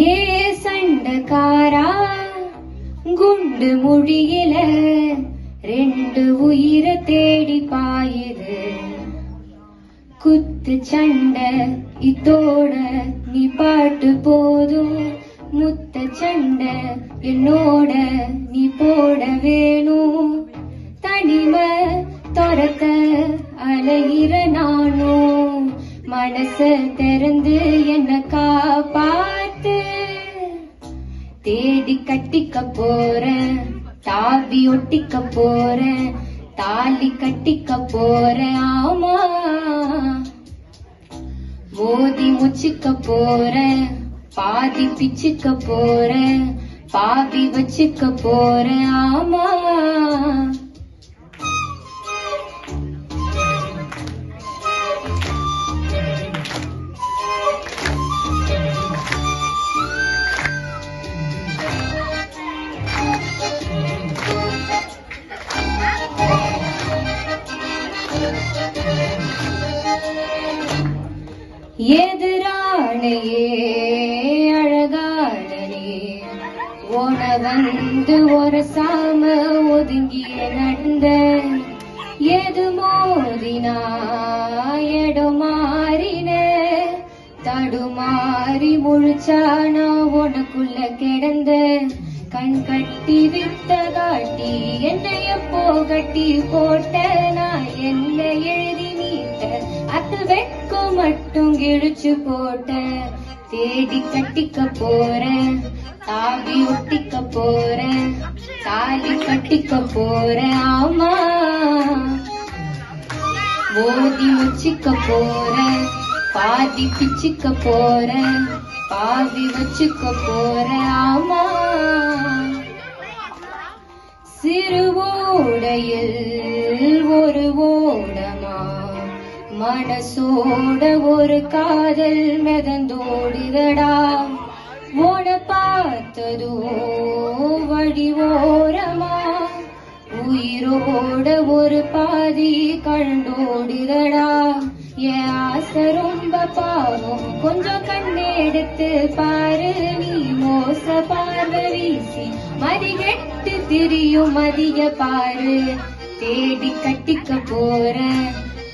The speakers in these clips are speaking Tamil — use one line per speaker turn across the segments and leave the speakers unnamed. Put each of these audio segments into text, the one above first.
ஏ சண்டக்காரா குண்டு மொழியில 2 உயிரை தேடி பாயுது. குத்து சண்டை இதோட நீ பாட்டு போதும். முத்த சண்டை என்னோட நீ போட வேணும். தனிமை துரத்த அலைகிற நானும் மனச திறந்து என்ன காப்பாத்து. தேடி கட்டிக்க போறேன், தாவி ஒட்டிக்க போறேன், தாலி கட்டிக்க போறேன். ஆமா மோதி முச்சிக்க போறேன், பாதி பிச்சுக்க போறேன், பாவி வச்சுக்க போறேன். ஆமா எதிரானையே அழகானே ஓன வந்து ஒரு சாம ஒதுங்கிய நடந்த. எது மோதினா எடம் மாறின தடுமாறி முழிச்சானா உனக்குள்ள கிடந்த. கண் கட்டி வித்த காட்டி என்னைய போகட்டி போட்ட. நான் என்ன எழுதி நீட்ட அது வெட்கம் மட்டும் கிழிச்சு போட்ட. தேடி கட்டிக்க போறேன், தாவி ஒட்டிக்க போறேன், தாலி கட்டிக்க போறேன். ஆமா மோதி வச்சுக்க போறேன், பாதி பிச்சுக்க போறேன், பாவி வச்சுக்க போறேன். ஆமா சிறு ஓடையில் ஒரு ஓடமா மனசோட ஒரு காதல் மிதந்தோடுதடா. ஓட பார்த்ததோ வழி ஓரமா உயிரோட ஒரு பாதி கண்டோடுதடா. என் ஆசை ரொம்ப பாவம் கொஞ்சம் கண்ணெடுத்து பாரு. நீ மோச பார்வை வீசி மதிகெட்டு திரியும் மதிய பாரு. தேடி கட்டிக்க போறேன்,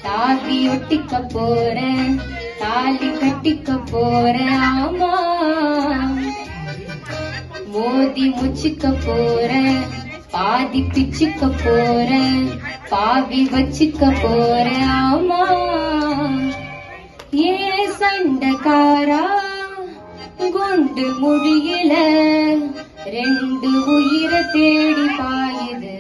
தாவி ஒட்டிக்க போறேன், தாலி கட்டிக்க போறேன். ஆமா மோதி முச்சிக்க போறேன், பாதி பிச்சுக்க போறேன், பாவி வச்சுக்க போறேன். ஆமா ஏ சண்டக்காரா குண்டு மொழியில 2 உயிரை தேடி பாயுது.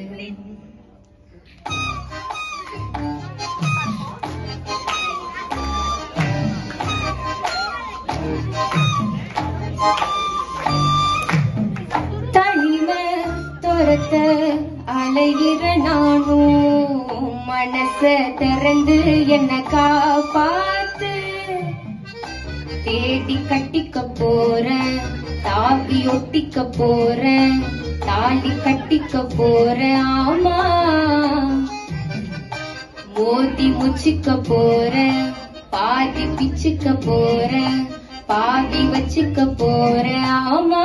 தனிமை துரத்த அலைகிற நானும் மனச திறந்து என்ன காப்பாத்து. தேடி கட்டிக்க போறேன், தாவி ஒட்டிக்க போறேன், தாலி கட்டிக்க போறேன். ஆமா மோதி முச்சிக்க போறேன், பாதி பிச்சுக்க போறேன், பாதி வச்சுக்க போறேன். ஆமா